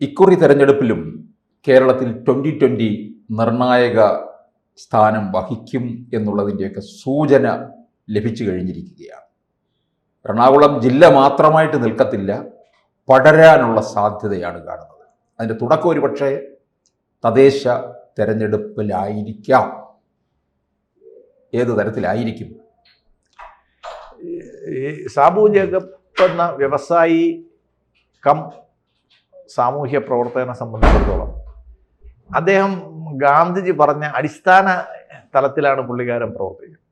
ഇക്കുറി തെരഞ്ഞെടുപ്പിലും കേരളത്തിൽ 2020 നിർണായക സ്ഥാനം വഹിക്കും എന്നുള്ളതിൻ്റെയൊക്കെ സൂചന ലഭിച്ചു കഴിഞ്ഞിരിക്കുകയാണ്. എറണാകുളം ജില്ല മാത്രമായിട്ട് നിൽക്കത്തില്ല, പടരാനുള്ള സാധ്യതയാണ് കാണുന്നത്. അതിൻ്റെ തുടക്കം ഒരുപക്ഷെ തദ്ദേശ തെരഞ്ഞെടുപ്പിലായിരിക്കാം. ഏത് തരത്തിലായിരിക്കും? ഈ സാബു ജേക്കബ് എന്ന വ്യവസായി കം സാമൂഹ്യ പ്രവർത്തകനെ സംബന്ധിച്ചിടത്തോളം അദ്ദേഹം ഗാന്ധിജി പറഞ്ഞ അടിസ്ഥാന തലത്തിലാണ് പുള്ളിക്കാരൻ പ്രവർത്തിക്കുന്നത്.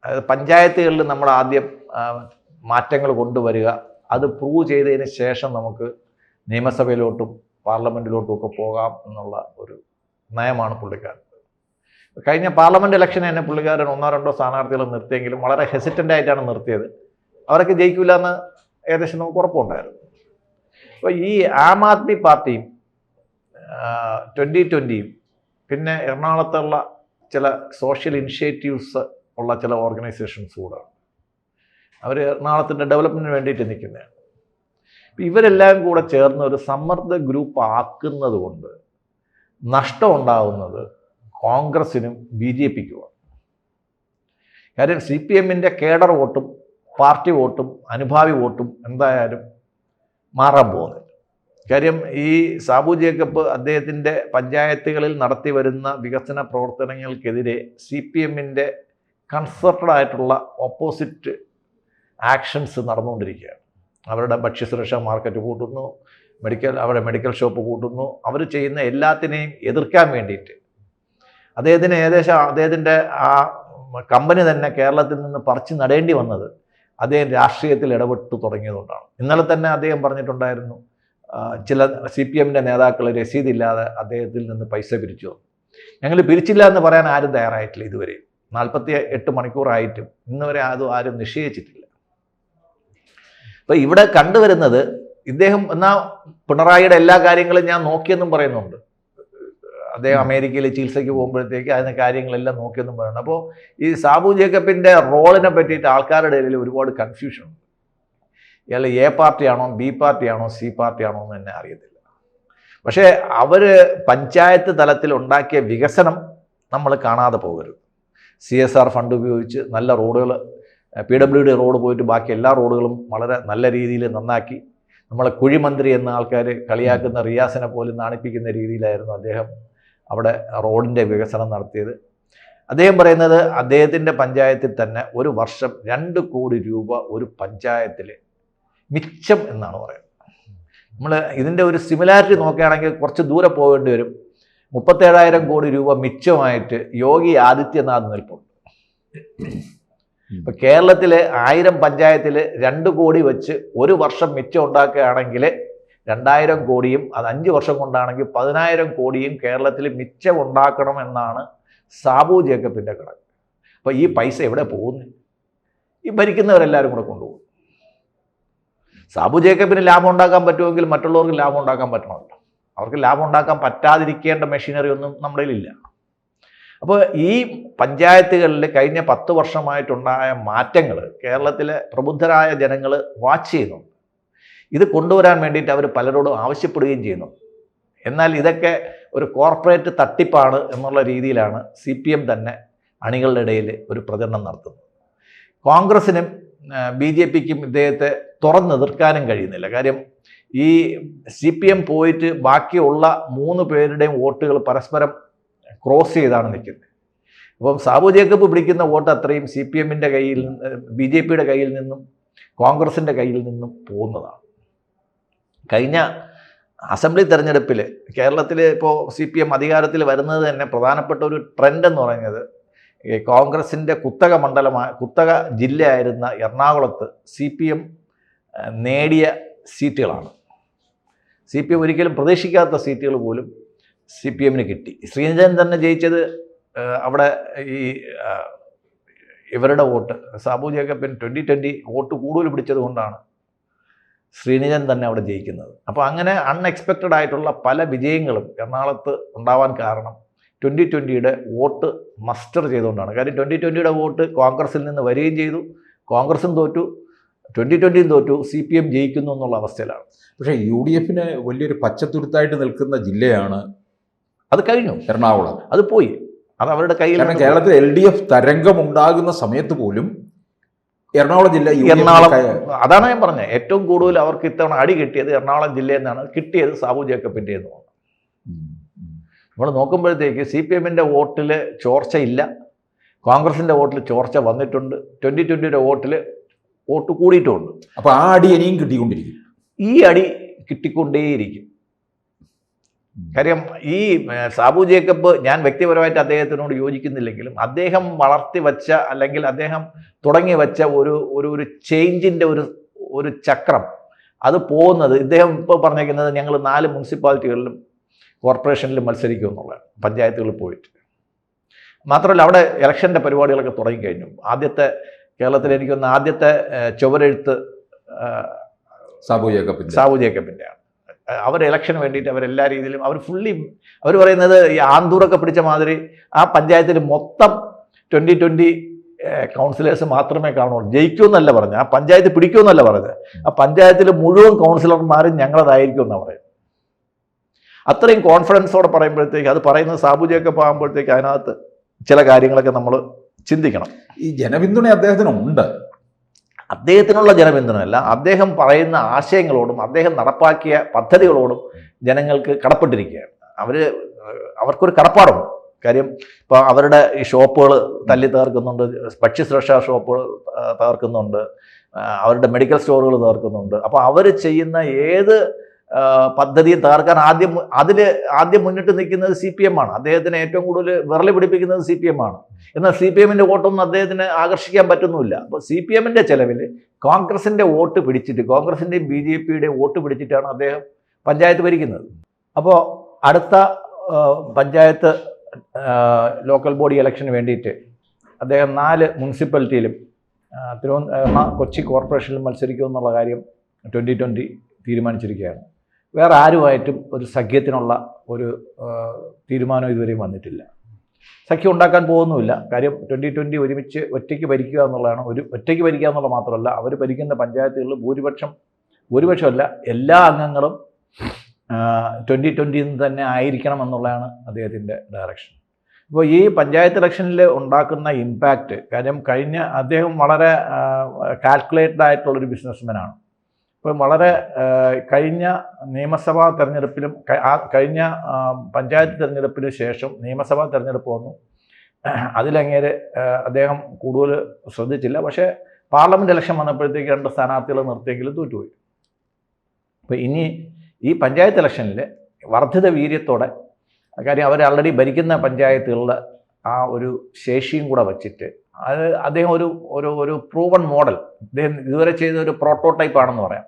അതായത് പഞ്ചായത്തുകളിൽ നമ്മൾ ആദ്യം മാറ്റങ്ങൾ കൊണ്ടുവരിക, അത് പ്രൂവ് ചെയ്തതിന് ശേഷം നമുക്ക് നിയമസഭയിലോട്ടും പാർലമെൻറ്റിലോട്ടും ഒക്കെ പോകാം എന്നുള്ള ഒരു നയമാണ് പുള്ളിക്കാരൻ. കഴിഞ്ഞ പാർലമെൻറ്റ് ഇലക്ഷന് തന്നെ പുള്ളിക്കാരൻ 1-2 സ്ഥാനാർത്ഥികൾ നിർത്തിയെങ്കിലും വളരെ ഹെസിറ്റൻ്റ് ആയിട്ടാണ് നിർത്തിയത്. അവരൊക്കെ ജയിക്കില്ല എന്ന് ഏകദേശം നമുക്ക് ഉറപ്പുണ്ടായിരുന്നു. അപ്പോൾ ഈ ആം ആദ്മി പാർട്ടിയും 2020യും പിന്നെ എറണാകുളത്തുള്ള ചില സോഷ്യൽ ഇനിഷ്യേറ്റീവ്സ് ഉള്ള ചില ഓർഗനൈസേഷൻസ് കൂടെ അവർ എറണാകുളത്തിൻ്റെ ഡെവലപ്മെൻറ്റിന് വേണ്ടിയിട്ട് നിൽക്കുന്നതാണ്. ഇവരെല്ലാം കൂടെ ചേർന്ന് ഒരു സമ്മർദ്ദ ഗ്രൂപ്പ് ആക്കുന്നത് കൊണ്ട് നഷ്ടം ഉണ്ടാകുന്നത് കോൺഗ്രസിനും BJPക്കുമാണ്. കാര്യം CPMൻ്റെ കേഡർ വോട്ടും പാർട്ടി വോട്ടും അനുഭാവി വോട്ടും എന്തായാലും മാറാൻ പോകുന്നില്ല. കാര്യം ഈ സാബു ജേക്കബ് അദ്ദേഹത്തിൻ്റെ പഞ്ചായത്തുകളിൽ നടത്തി വരുന്ന വികസന പ്രവർത്തനങ്ങൾക്കെതിരെ CPMൻ്റെ കൺസെർട്ടഡ് ആയിട്ടുള്ള ഓപ്പോസിറ്റ് ആക്ഷൻസ് നടന്നുകൊണ്ടിരിക്കുകയാണ്. അവരുടെ ഭക്ഷ്യസുരക്ഷാ മാർക്കറ്റ് കൂട്ടുന്നു, അവരുടെ മെഡിക്കൽ ഷോപ്പ് കൂട്ടുന്നു. അവർ ചെയ്യുന്ന എല്ലാത്തിനെയും എതിർക്കാൻ വേണ്ടിയിട്ട് അദ്ദേഹത്തിന് ഏകദേശം അദ്ദേഹത്തിൻ്റെ ആ കമ്പനി തന്നെ കേരളത്തിൽ നിന്ന് പറിച്ചു നടേണ്ടി വന്നത് അദ്ദേഹം രാഷ്ട്രീയത്തിൽ ഇടപെട്ട് തുടങ്ങിയതുകൊണ്ടാണ്. ഇന്നലെ തന്നെ അദ്ദേഹം പറഞ്ഞിട്ടുണ്ടായിരുന്നു, ചില CPMൻ്റെ നേതാക്കൾ രസീതില്ലാതെ അദ്ദേഹത്തിൽ നിന്ന് പൈസ പിരിച്ചു. ഞങ്ങൾ പിരിച്ചില്ല എന്ന് പറയാൻ ആരും തയ്യാറായിട്ടില്ല. ഇതുവരെ 48 മണിക്കൂറായിട്ടും ഇന്ന് വരെ അത് ആരും നിശ്ചയിച്ചിട്ടില്ല. അപ്പോൾ ഇവിടെ കണ്ടുവരുന്നത് ഇദ്ദേഹം എന്നാൽ പിണറായിയുടെ എല്ലാ കാര്യങ്ങളും ഞാൻ നോക്കിയെന്നും പറയുന്നുണ്ട്. അദ്ദേഹം അമേരിക്കയിൽ ചികിത്സയ്ക്ക് പോകുമ്പോഴത്തേക്ക് അതിന് കാര്യങ്ങളെല്ലാം നോക്കിയെന്നും പറയുന്നു. അപ്പോൾ ഈ സാബു ജേക്കബിൻ്റെ റോളിനെ പറ്റിയിട്ട് ആൾക്കാരുടെ ഇടയിൽ ഒരുപാട് കൺഫ്യൂഷൻ ഉണ്ട്. ഇയാൾ A പാർട്ടിയാണോ B പാർട്ടിയാണോ C പാർട്ടിയാണോ എന്ന് തന്നെ അറിയത്തില്ല. പക്ഷേ അവർ പഞ്ചായത്ത് തലത്തിൽ ഉണ്ടാക്കിയ വികസനം നമ്മൾ കാണാതെ പോകരുത്. CSR ഫണ്ട് ഉപയോഗിച്ച് നല്ല റോഡുകൾ, PWD റോഡ് പോയിട്ട് ബാക്കി എല്ലാ റോഡുകളും വളരെ നല്ല രീതിയിൽ നന്നാക്കി. നമ്മളെ കുഴിമന്ത്രി എന്ന ആൾക്കാർ കളിയാക്കുന്ന റിയാസിനെ പോലും നാണിപ്പിക്കുന്ന രീതിയിലായിരുന്നു അദ്ദേഹം അവിടെ റോഡിൻ്റെ വികസനം നടത്തിയത്. അദ്ദേഹം പറയുന്നത് അദ്ദേഹത്തിൻ്റെ പഞ്ചായത്തിൽ തന്നെ ഒരു വർഷം 2 കോടി രൂപ ഒരു പഞ്ചായത്തിൽ മിച്ചം എന്നാണ് പറയുന്നത്. നമ്മൾ ഇതിൻ്റെ ഒരു സിമിലാരിറ്റി നോക്കുകയാണെങ്കിൽ കുറച്ച് ദൂരെ പോകേണ്ടി വരും. 37,000 കോടി രൂപ മിച്ചമായിട്ട് യോഗി ആദിത്യനാഥ് നിൽപ്പുണ്ട്. ഇപ്പം കേരളത്തിൽ 1000 പഞ്ചായത്തിൽ 2 കോടി വെച്ച് ഒരു വർഷം മിച്ചം ഉണ്ടാക്കുകയാണെങ്കിൽ 2000 കോടിയും, അത് 5 വർഷം കൊണ്ടാണെങ്കിൽ 10,000 കോടിയും കേരളത്തിൽ മിച്ചം ഉണ്ടാക്കണം എന്നാണ് സാബു ജേക്കബിൻ്റെ കണക്ക്. അപ്പോൾ ഈ പൈസ എവിടെ പോകുന്നു? ഈ ഭരിക്കുന്നവരെല്ലാവരും കൂടെ കൊണ്ടുപോകും. സാബു ജേക്കബിന് ലാഭം ഉണ്ടാക്കാൻ പറ്റുമെങ്കിൽ മറ്റുള്ളവർക്ക് ലാഭം ഉണ്ടാക്കാൻ പറ്റണമല്ലോ. അവർക്ക് ലാഭം ഉണ്ടാക്കാൻ പറ്റാതിരിക്കേണ്ട മെഷീനറി ഒന്നും നമ്മുടെ കയ്യിലില്ല. അപ്പോൾ ഈ പഞ്ചായത്തുകളിൽ കഴിഞ്ഞ 10 വർഷമായിട്ടുണ്ടായ മാറ്റങ്ങൾ കേരളത്തിലെ പ്രബുദ്ധരായ ജനങ്ങൾ വാച്ച് ചെയ്യുന്നുണ്ട്. ഇത് കൊണ്ടുവരാൻ വേണ്ടിയിട്ട് അവർ പലരോടും ആവശ്യപ്പെടുകയും ചെയ്യുന്നു. എന്നാൽ ഇതൊക്കെ ഒരു കോർപ്പറേറ്റ് തട്ടിപ്പാണ് എന്നുള്ള രീതിയിലാണ് CPM തന്നെ അണികളുടെ ഇടയിൽ ഒരു പ്രചരണം നടത്തുന്നത്. കോൺഗ്രസിനും BJPക്കും ഇദ്ദേഹത്തെ തുറന്നെതിർക്കാനും കഴിയുന്നില്ല. കാര്യം ഈ CPM പോയിട്ട് ബാക്കിയുള്ള 3 പേരുടെയും വോട്ടുകൾ പരസ്പരം ക്രോസ് ചെയ്താണ് നിൽക്കുന്നത്. അപ്പം സാബു ജേക്കബ് പിടിക്കുന്ന വോട്ട് അത്രയും CPMൻ്റെ കയ്യിൽ നിന്ന്, BJPയുടെ കയ്യിൽ നിന്നും കോൺഗ്രസിൻ്റെ കയ്യിൽ നിന്നും പോകുന്നതാണ്. കഴിഞ്ഞ അസംബ്ലി തെരഞ്ഞെടുപ്പിൽ കേരളത്തിൽ ഇപ്പോൾ CPM അധികാരത്തിൽ വരുന്നത് തന്നെ പ്രധാനപ്പെട്ട ഒരു ട്രെൻഡ് എന്ന് പറയുന്നത് കോൺഗ്രസിൻ്റെ കുത്തക ജില്ലയായിരുന്ന എറണാകുളത്ത് CPM നേടിയ സീറ്റുകളാണ്. CPM ഒരിക്കലും പ്രതീക്ഷിക്കാത്ത സീറ്റുകൾ പോലും CPMന് കിട്ടി. ശ്രീനിജൻ തന്നെ ജയിച്ചത് അവിടെ ഈ ഇവരുടെ വോട്ട്, സാബു ജേക്കബിന് 2020 വോട്ട് കൂടുതൽ പിടിച്ചത് കൊണ്ടാണ് ശ്രീനിജൻ തന്നെ അവിടെ ജയിക്കുന്നത്. അപ്പോൾ അങ്ങനെ അൺഎക്സ്പെക്റ്റഡ് ആയിട്ടുള്ള പല വിജയങ്ങളും എറണാകുളത്ത് ഉണ്ടാവാൻ കാരണം 2020യുടെ വോട്ട് മസ്റ്റർ ചെയ്തുകൊണ്ടാണ്. കാര്യം 2020യുടെ വോട്ട് കോൺഗ്രസിൽ നിന്ന് വരികയും ചെയ്തു, കോൺഗ്രസും തോറ്റു, 2020 തോറ്റു, CPM ജയിക്കുന്നു എന്നുള്ള അവസ്ഥയിലാണ്. പക്ഷേ UDF വലിയൊരു പച്ചത്തുരുത്തായിട്ട് നിൽക്കുന്ന ജില്ലയാണ് അത് കഴിഞ്ഞു, എറണാകുളം. അത് പോയി, അത് അവരുടെ കയ്യിൽ. കാരണം കേരളത്തിൽ LDF തരംഗം ഉണ്ടാകുന്ന സമയത്ത് പോലും എറണാകുളം ജില്ല അതാണ് ഞാൻ പറഞ്ഞത്, ഏറ്റവും കൂടുതൽ അവർക്ക് ഇത്തവണ അടി കിട്ടിയത് എറണാകുളം ജില്ലയിൽ നിന്നാണ്. കിട്ടിയത് സാബു ജേക്കബിൻ്റെ എന്ന് തോന്നുന്നു. നമ്മൾ നോക്കുമ്പോഴത്തേക്ക് CPM-ന്റെ വോട്ടിൽ ചോർച്ചയില്ല, കോൺഗ്രസിൻ്റെ വോട്ടിൽ ചോർച്ച വന്നിട്ടുണ്ട്, 2020 വോട്ടിൽ വോട്ട് കൂടിയിട്ടുമുണ്ട്. അപ്പോൾ ആ അടി ഇനിയും കിട്ടിക്കൊണ്ടിരിക്കും, ഈ അടി കിട്ടിക്കൊണ്ടേയിരിക്കും. കാര്യം ഈ സാബു ജേക്കബ്, ഞാൻ വ്യക്തിപരമായിട്ട് അദ്ദേഹത്തിനോട് യോജിക്കുന്നില്ലെങ്കിലും അദ്ദേഹം വളർത്തി വച്ച അല്ലെങ്കിൽ അദ്ദേഹം തുടങ്ങി വെച്ച ഒരു ചേഞ്ചിൻ്റെ ഒരു ചക്രം അത് പോകുന്നത്, ഇദ്ദേഹം ഇപ്പോൾ പറഞ്ഞിരിക്കുന്നത് ഞങ്ങൾ 4 മുനിസിപ്പാലിറ്റികളിലും കോർപ്പറേഷനിലും മത്സരിക്കും എന്നുള്ളതാണ്, പഞ്ചായത്തുകളിൽ പോയിട്ട്. മാത്രമല്ല അവിടെ ഇലക്ഷൻ്റെ പരിപാടികളൊക്കെ തുടങ്ങിക്കഴിഞ്ഞു. കേരളത്തിൽ എനിക്കൊന്ന് ആദ്യത്തെ ചുവരെഴുത്ത് സാബു ജേക്കബിൻ്റെയാണ്. അവർ ഇലക്ഷന് വേണ്ടിയിട്ട് അവരെല്ലാ രീതിയിലും അവർ പറയുന്നത് ഈ ആന്തൂറൊക്കെ പിടിച്ച മാതിരി ആ പഞ്ചായത്തിൽ മൊത്തം 2020 കൗൺസിലേഴ്സ് മാത്രമേ കാണുള്ളൂ, ജയിക്കുമെന്നല്ല പറഞ്ഞത്, ആ പഞ്ചായത്ത് പിടിക്കുമെന്നല്ല പറഞ്ഞത്, ആ പഞ്ചായത്തിൽ മുഴുവൻ കൗൺസിലർമാരും ഞങ്ങളതായിരിക്കും എന്നാണ് പറയുന്നത്. അത്രയും കോൺഫിഡൻസോടെ പറയുമ്പോഴത്തേക്ക്, അത് പറയുന്നത് സാബു ജേക്കബ് ആകുമ്പോഴത്തേക്ക് അതിനകത്ത് ചില കാര്യങ്ങളൊക്കെ നമ്മൾ ചിന്തിക്കണം. ഈ ജനപിന്തുണ അദ്ദേഹത്തിനുണ്ട്. അദ്ദേഹത്തിനുള്ള ജനപിന്തുണയല്ല, അദ്ദേഹം പറയുന്ന ആശയങ്ങളോടും അദ്ദേഹം നടപ്പാക്കിയ പദ്ധതികളോടും ജനങ്ങൾക്ക് കടപ്പെട്ടിരിക്കുകയാണ്. അവർക്കൊരു കടപ്പാടുണ്ട്. കാര്യം ഇപ്പോൾ അവരുടെ ഈ ഷോപ്പുകൾ തല്ലി തകർക്കുന്നുണ്ട്, ഭക്ഷ്യസുരക്ഷാ ഷോപ്പുകൾ തകർക്കുന്നുണ്ട്, അവരുടെ മെഡിക്കൽ സ്റ്റോറുകൾ തകർക്കുന്നുണ്ട്. അപ്പോൾ അവർ ചെയ്യുന്ന ഏത് പദ്ധതിയും തകർക്കാൻ ആദ്യം മുന്നിട്ട് നിൽക്കുന്നത് CPM ആണ്. അദ്ദേഹത്തിന് ഏറ്റവും കൂടുതൽ വിരളി പിടിപ്പിക്കുന്നത് CPM ആണ്. എന്നാൽ CPM-ന്റെ വോട്ടൊന്നും അദ്ദേഹത്തിന് ആകർഷിക്കാൻ പറ്റുന്നുമില്ല. അപ്പോൾ CPM-ന്റെ ചെലവിൽ കോൺഗ്രസിൻ്റെ വോട്ട് പിടിച്ചിട്ട്, കോൺഗ്രസിൻ്റെയും BJP-യുടെയും വോട്ട് പിടിച്ചിട്ടാണ് അദ്ദേഹം പഞ്ചായത്ത് ഭരിക്കുന്നത്. അപ്പോൾ അടുത്ത പഞ്ചായത്ത് ലോക്കൽ ബോഡി ഇലക്ഷന് വേണ്ടിയിട്ട് അദ്ദേഹം 4 മുനിസിപ്പാലിറ്റിയിലും കൊച്ചി കോർപ്പറേഷനിലും മത്സരിക്കുമെന്നുള്ള കാര്യം 2020 തീരുമാനിച്ചിരിക്കുകയാണ്. വേറെ ആരുമായിട്ടും ഒരു സഖ്യത്തിനുള്ള ഒരു തീരുമാനം ഇതുവരെയും വന്നിട്ടില്ല. സഖ്യം ഉണ്ടാക്കാൻ പോകുന്നുമില്ല. കാര്യം 2020 ഒരുമിച്ച് ഒറ്റയ്ക്ക് ഭരിക്കുക എന്നുള്ളതാണ്. ഒറ്റയ്ക്ക് ഭരിക്കുക എന്നുള്ള മാത്രമല്ല, അവർ ഭരിക്കുന്ന പഞ്ചായത്തുകളിൽ ഭൂരിപക്ഷമല്ല എല്ലാ അംഗങ്ങളും 2020 തന്നെ ആയിരിക്കണം എന്നുള്ളതാണ് അദ്ദേഹത്തിൻ്റെ ഡയറക്ഷൻ. അപ്പോൾ ഈ പഞ്ചായത്ത് ഇലക്ഷനിൽ ഉണ്ടാക്കുന്ന ഇമ്പാക്റ്റ്, കാര്യം അദ്ദേഹം വളരെ കാൽക്കുലേറ്റഡ് ആയിട്ടുള്ളൊരു ബിസിനസ്മാനാണ്. ഇപ്പം കഴിഞ്ഞ നിയമസഭാ തെരഞ്ഞെടുപ്പിലും കഴിഞ്ഞ പഞ്ചായത്ത് തെരഞ്ഞെടുപ്പിന് ശേഷം നിയമസഭാ തെരഞ്ഞെടുപ്പ് വന്നു. അതിലങ്ങേര് അദ്ദേഹം കൂടുതൽ ശ്രദ്ധിച്ചില്ല. പക്ഷേ പാർലമെൻറ്റ് ഇലക്ഷൻ വന്നപ്പോഴത്തേക്ക് 2 സ്ഥാനാർത്ഥികളെ നിർത്തിയെങ്കിലും തോറ്റുപോയി. അപ്പോൾ ഇനി ഈ പഞ്ചായത്ത് ഇലക്ഷനിൽ വർദ്ധിത വീര്യത്തോടെ, കാര്യം അവർ ആൾറെഡി ഭരിക്കുന്ന പഞ്ചായത്തുകളുടെ ആ ഒരു ശേഷിയും കൂടെ വച്ചിട്ട്, അദ്ദേഹം ഒരു പ്രൂവൺ മോഡൽ, അദ്ദേഹം ഇതുവരെ ചെയ്ത ഒരു പ്രോട്ടോടൈപ്പ് ആണെന്ന് പറയാം.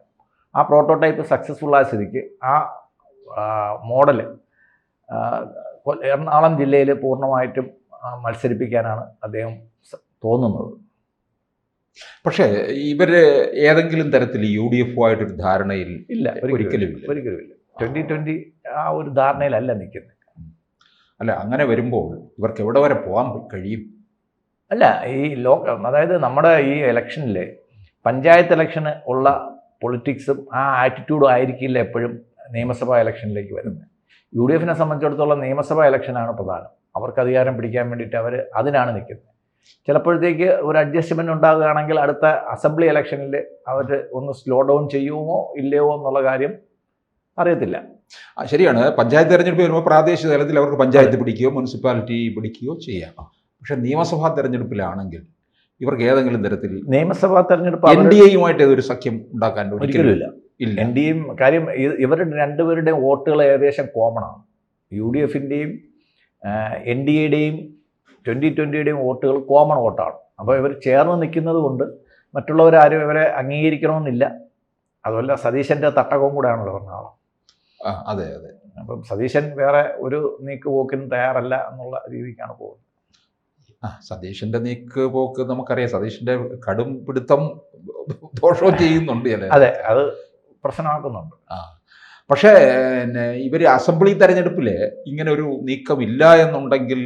ആ പ്രോട്ടോടൈപ്പ് സക്സസ്ഫുള്ളായ സ്ഥിതിക്ക് ആ മോഡൽ എറണാകുളം ജില്ലയിൽ പൂർണ്ണമായിട്ടും മത്സരിപ്പിക്കാനാണ് അദ്ദേഹം തോന്നുന്നത്. പക്ഷേ ഇവർ ഏതെങ്കിലും തരത്തിൽ UDF-ആയിട്ടൊരു ധാരണയിൽ ഇല്ല, ഒരിക്കലുമില്ല. 2020 ആ ഒരു ധാരണയിലല്ല നിൽക്കുന്നത്. അല്ല, അങ്ങനെ വരുമ്പോൾ ഇവർക്ക് എവിടെ വരെ പോകാൻ കഴിയും? അല്ല, അതായത് നമ്മുടെ ഈ ഇലക്ഷനിൽ പഞ്ചായത്ത് ഇലക്ഷന് ഉള്ള പൊളിറ്റിക്സും ആ ആറ്റിറ്റ്യൂഡും ആയിരിക്കില്ല എപ്പോഴും നിയമസഭാ ഇലക്ഷനിലേക്ക് വരുന്നത്. UDF-നെ സംബന്ധിച്ചിടത്തോളം നിയമസഭാ ഇലക്ഷനാണ് പ്രധാനം. അവർക്ക് അധികാരം പിടിക്കാൻ വേണ്ടിയിട്ട് അവർ അതിനാണ് നിൽക്കുന്നത്. ചിലപ്പോഴത്തേക്ക് ഒരു അഡ്ജസ്റ്റ്മെൻറ്റ് ഉണ്ടാകുകയാണെങ്കിൽ അടുത്ത അസംബ്ലി ഇലക്ഷനിൽ അവർ ഒന്ന് സ്ലോ ഡൗൺ ചെയ്യുമോ ഇല്ലയോ എന്നുള്ള കാര്യം അറിയത്തില്ല. ശരിയാണ്. പഞ്ചായത്ത് തെരഞ്ഞെടുപ്പ് വരുമ്പോൾ പ്രാദേശിക തലത്തിൽ അവർക്ക് പഞ്ചായത്ത് പിടിക്കുകയോ മുനിസിപ്പാലിറ്റി പിടിക്കുകയോ ചെയ്യാം. പക്ഷേ നിയമസഭാ തെരഞ്ഞെടുപ്പിലാണെങ്കിൽ ഇവർക്ക് ഏതെങ്കിലും തരത്തിൽ നിയമസഭാ തെരഞ്ഞെടുപ്പ് NDA-യുമായിട്ട് ഏതൊരു സഖ്യം ഉണ്ടാക്കാൻ ഒരിക്കലുമില്ല. NDA-യും കാര്യം ഇവരുടെ രണ്ടുപേരുടെയും വോട്ടുകൾ ഏകദേശം കോമണാണ്. UDF-ൻ്റെയും NDA-യുടെയും 2020-യുടെയും വോട്ടുകൾ കോമൺ വോട്ടാണ്. അപ്പോൾ ഇവർ ചേർന്ന് നിൽക്കുന്നത് കൊണ്ട് മറ്റുള്ളവരാരും ഇവരെ അംഗീകരിക്കണമെന്നില്ല. അതുമല്ല, സതീശൻ്റെ തട്ടകവും കൂടെയാണല്ലോ എറണാകുളം. അതെ. അപ്പം സതീശൻ വേറെ ഒരു നീക്കുപോക്കിനും തയ്യാറല്ല എന്നുള്ള രീതിക്കാണ് പോകുന്നത്. സതീശൻ്റെ നീക്കുപോക്ക് നമുക്കറിയാം. സതീശൻ്റെ കടും പിടുത്തം ദോഷവും ചെയ്യുന്നുണ്ട്. അതെ, അത് പ്രശ്നമാക്കുന്നുണ്ട്. പക്ഷേ ഇവർ അസംബ്ലി തെരഞ്ഞെടുപ്പിൽ ഇങ്ങനെ ഒരു നീക്കമില്ല എന്നുണ്ടെങ്കിൽ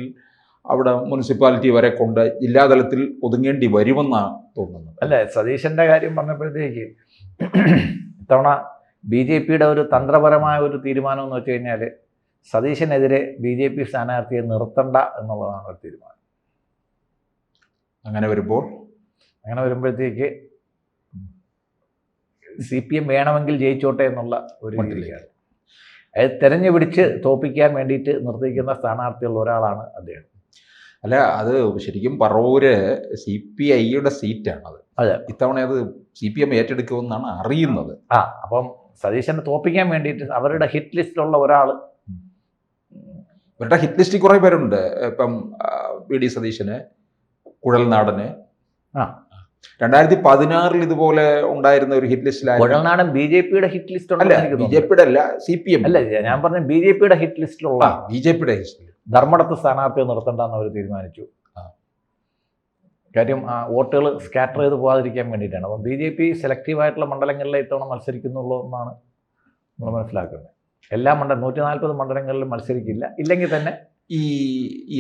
അവിടെ മുനിസിപ്പാലിറ്റി വരെ കൊണ്ട് ജില്ലാതലത്തിൽ ഒതുങ്ങേണ്ടി വരുമെന്നാണ് തോന്നുന്നത്. അല്ല, സതീശൻ്റെ കാര്യം പറഞ്ഞപ്പോഴത്തേക്ക് ഇത്തവണ BJPയുടെ ഒരു തന്ത്രപരമായ ഒരു തീരുമാനം എന്ന് വെച്ച് കഴിഞ്ഞാൽ സതീശനെതിരെ BJP സ്ഥാനാർത്ഥിയെ നിർത്തണ്ട എന്നുള്ളതാണ് ഒരു തീരുമാനം. അങ്ങനെ വരുമ്പോഴത്തേക്ക് CPM വേണമെങ്കിൽ ജയിച്ചോട്ടെ എന്നുള്ള ഒരു രീതിയാണ്. അത് തെരഞ്ഞു പിടിച്ച് തോപ്പിക്കാൻ വേണ്ടിയിട്ട് നിർത്തിക്കുന്ന സ്ഥാനാർത്ഥികളിൽ ഒരാളാണ് അദ്ദേഹം. അല്ല, അത് ശരിക്കും പറവൂര് CPIയുടെ സീറ്റാണത്. അതെ, ഇത്തവണ അത് CPM ഏറ്റെടുക്കുമെന്നാണ് അറിയുന്നത്. അപ്പം സതീശനെ തോപ്പിക്കാൻ വേണ്ടിയിട്ട് അവരുടെ ഹിറ്റ് ലിസ്റ്റിലുള്ള ഒരാൾ, ഇവരുടെ ഹിറ്റ് ലിസ്റ്റിൽ കുറേ പേരുണ്ട്. ഇപ്പം VD സതീശന്, കുഴൽനാടന്. 2016 ഇതുപോലെ ഉണ്ടായിരുന്ന ഒരു ഹിറ്റ് ലിസ്റ്റിലായിരുന്നു. കുഴൽനാടൻ BJPയുടെ ഹിറ്റ് ലിസ്റ്റ് അല്ല, BJPയുടെ അല്ല, CPM. അല്ല, ഞാൻ പറഞ്ഞ BJPയുടെ ഹിറ്റ് ലിസ്റ്റിലുള്ള BJPയുടെ ഹിസ്റ്റിൽ ധർമ്മടത്ത് സ്ഥാനാർത്ഥിയെ നിർത്തണ്ടെന്ന് അവർ തീരുമാനിച്ചു. കാര്യം വോട്ടുകൾ സ്കാറ്റർ ചെയ്ത് പോകാതിരിക്കാൻ വേണ്ടിയിട്ടാണ്. അപ്പം BJP സെലക്റ്റീവായിട്ടുള്ള മണ്ഡലങ്ങളിലെ ഇത്തവണ മത്സരിക്കുന്നുള്ളൂ എന്നാണ് നമ്മൾ മനസ്സിലാക്കുന്നത്. എല്ലാ 140 മണ്ഡലങ്ങളിലും മത്സരിക്കില്ല. ഇല്ലെങ്കിൽ തന്നെ ഈ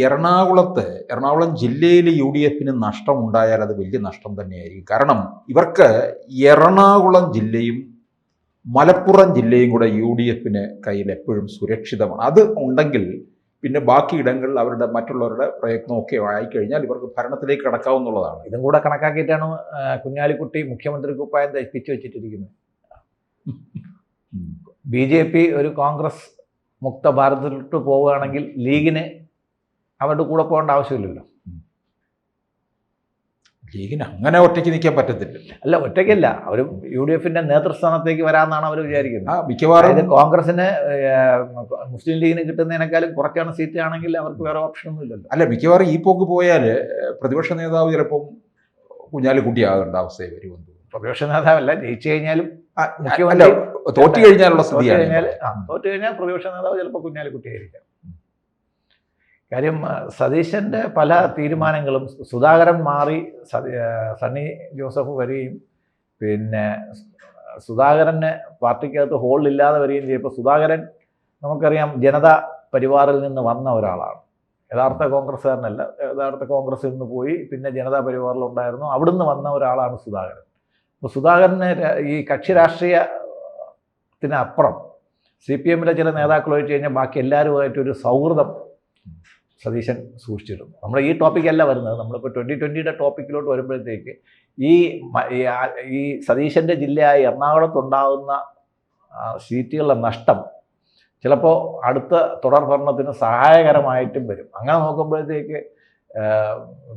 എറണാകുളം ജില്ലയിൽ UDFന് നഷ്ടമുണ്ടായാൽ അത് വലിയ നഷ്ടം തന്നെയായിരിക്കും. കാരണം ഇവർക്ക് എറണാകുളം ജില്ലയും മലപ്പുറം ജില്ലയും കൂടെ UDFന് കയ്യിൽ എപ്പോഴും സുരക്ഷിതമാണ്. അത് ഉണ്ടെങ്കിൽ പിന്നെ ബാക്കി ഇടങ്ങളിൽ അവരുടെ മറ്റുള്ളവരുടെ പ്രയത്നമൊക്കെ ആയിക്കഴിഞ്ഞാൽ ഇവർക്ക് ഭരണത്തിലേക്ക് കടക്കാവുന്നതാണ്. ഇതും കൂടെ കണക്കാക്കിയിട്ടാണ് കുഞ്ഞാലിക്കുട്ടി മുഖ്യമന്ത്രി കുപ്പായം തയ്പ്പിച്ചു വെച്ചിട്ടിരിക്കുന്നത്. BJP ഒരു കോൺഗ്രസ് മുക്ത ഭാരതത്തിലോട്ട് പോവുകയാണെങ്കിൽ ലീഗിന് അവരുടെ കൂടെ പോകേണ്ട ആവശ്യമില്ലല്ലോ. ലീഗിന് അങ്ങനെ ഒറ്റയ്ക്ക് നിൽക്കാൻ പറ്റത്തില്ല. അല്ല, ഒറ്റയ്ക്കല്ല, അവർ UDFന്റെ നേതൃസ്ഥാനത്തേക്ക് വരാമെന്നാണ് അവർ വിചാരിക്കുന്നത്. മിക്കവാറും കോൺഗ്രസിന് മുസ്ലിം ലീഗിന് കിട്ടുന്നതിനേക്കാളും കുറച്ചാണ് സീറ്റ് ആണെങ്കിൽ അവർക്ക് വേറെ ഓപ്ഷനൊന്നും ഇല്ലല്ലോ. അല്ല, മിക്കവാറും ഈ പോക്ക് പോയാൽ പ്രതിപക്ഷ നേതാവ് ചിലപ്പം കുഞ്ഞാലിക്കുട്ടിയാകേണ്ട അവസ്ഥയെ വരുമെന്ന്. പ്രതിപക്ഷ നേതാവല്ല, ജയിച്ചു കഴിഞ്ഞാലും തോറ്റു കഴിഞ്ഞാലുള്ള സ്ഥിതിയാണ്. തോറ്റു കഴിഞ്ഞാൽ പ്രതിപക്ഷ നേതാവ് ചിലപ്പോൾ കുഞ്ഞാലിക്കുട്ടിയായിരിക്കാം. കാര്യം സതീശൻ്റെ പല തീരുമാനങ്ങളും, സുധാകരൻ മാറി സണ്ണി ജോസഫ് വരികയും പിന്നെ സുധാകരന് പാർട്ടിക്കകത്ത് ഹോളില്ലാതെ വരികയും ചെയ്തപ്പോൾ സുധാകരൻ നമുക്കറിയാം ജനതാ പരിവാറിൽ നിന്ന് വന്ന ഒരാളാണ്. യഥാർത്ഥ കോൺഗ്രസ്സുകാരനല്ല, യഥാർത്ഥ കോൺഗ്രസ്സിൽ നിന്ന് പോയി പിന്നെ ജനതാ പരിവാറിലുണ്ടായിരുന്നു, അവിടുന്ന് വന്ന ഒരാളാണ് സുധാകരൻ. അപ്പോൾ സുധാകരന് ഈ കക്ഷി രാഷ്ട്രീയത്തിനപ്പുറം CPMലെ ചില നേതാക്കൾ ഒഴിച്ച് കഴിഞ്ഞാൽ ബാക്കി എല്ലാവരുമായിട്ടൊരു സൗഹൃദം സതീശൻ സൂക്ഷിച്ചിരുന്നു. നമ്മൾ ഈ ടോപ്പിക്കല്ല വരുന്നത്, നമ്മളിപ്പോൾ 2020യുടെ ടോപ്പിക്കിലോട്ട് വരുമ്പോഴത്തേക്ക് ഈ സതീശൻ്റെ ജില്ലയായ എറണാകുളത്തുണ്ടാകുന്ന സീറ്റുകളുടെ നഷ്ടം ചിലപ്പോൾ അടുത്ത തുടർ ഭരണത്തിന് സഹായകരമായിട്ടും വരും. അങ്ങനെ നോക്കുമ്പോഴത്തേക്ക്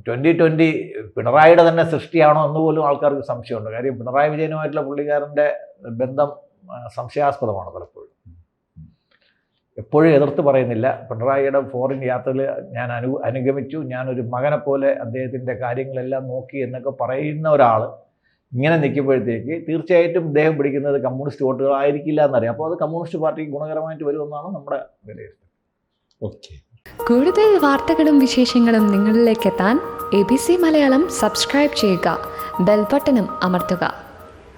2020 പിണറായിയുടെ തന്നെ സൃഷ്ടിയാണോ എന്ന് പോലും ആൾക്കാർക്ക് സംശയമുണ്ട്. കാര്യം പിണറായി വിജയനുമായിട്ടുള്ള പുള്ളിക്കാരൻ്റെ ബന്ധം സംശയാസ്പദമാണ്. പലപ്പോഴും എപ്പോഴും എതിർത്ത് പറയുന്നില്ല. പിണറായിയുടെ ഫോറിൻ യാത്രയിൽ ഞാൻ അനുഗമിച്ചു, ഞാനൊരു മകനെ പോലെ അദ്ദേഹത്തിൻ്റെ കാര്യങ്ങളെല്ലാം നോക്കി എന്നൊക്കെ പറയുന്ന ഒരാൾ ഇങ്ങനെ നിൽക്കുമ്പോഴത്തേക്ക് തീർച്ചയായിട്ടും ഇദ്ദേഹം പിടിക്കുന്നത് കമ്മ്യൂണിസ്റ്റ് വോട്ടുകളായിരിക്കില്ല എന്നറിയാം. അപ്പോൾ അത് കമ്മ്യൂണിസ്റ്റ് പാർട്ടിക്ക് ഗുണകരമായിട്ട് വരുമെന്നാണ് നമ്മുടെ വിലയിരുത്തൽ. ഓക്കെ, കൂടുതൽ വാർത്തകളും വിശേഷങ്ങളും നിങ്ങളിലേക്ക് എത്താൻ ABC മലയാളം സബ്സ്ക്രൈബ് ചെയ്യുക, ബെൽ ബട്ടണും അമർത്തുക.